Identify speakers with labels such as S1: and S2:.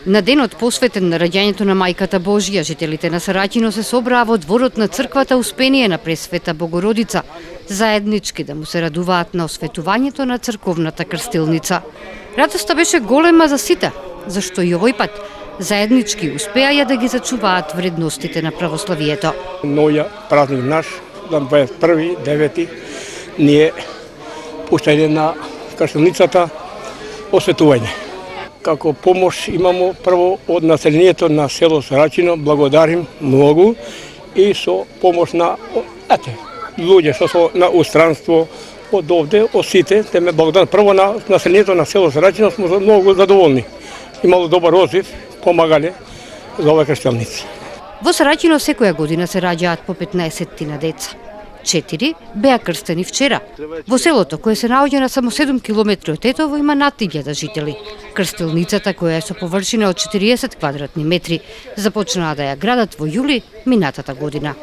S1: На денот посветен на раѓањето на Мајката Божија, жителите на Сараќино се собраа во дворот на црквата Успение на Пресвета Богородица, заеднички да му се радуваат на осветувањето на црковната крстилница. Радоста беше голема за сите, зашто и овој пат заеднички успеаја да ги зачуваат вредностите на православието.
S2: Новиот празник наш, на 21.9. ние пуштање на крстилницата осветување. Како помош имамо прво од населението на село Сараќино, благодарим многу и со помош на луѓе што се на устранство од овде, од сите, те ме благодарам. Прво на населението на село Сараќино сме многу задоволни. Имало добар оdzив, помагале за оваа крстилница.
S1: Во Сараќино секоја година се раѓаат по 15 деца. 4 беа крстени вчера. Во селото, кое се наоѓа на само 7 километри од Тетово, има над 1000 жители. Крстилницата, која е со површина од 40 квадратни метри, започнаа да ја градат во јули минатата година.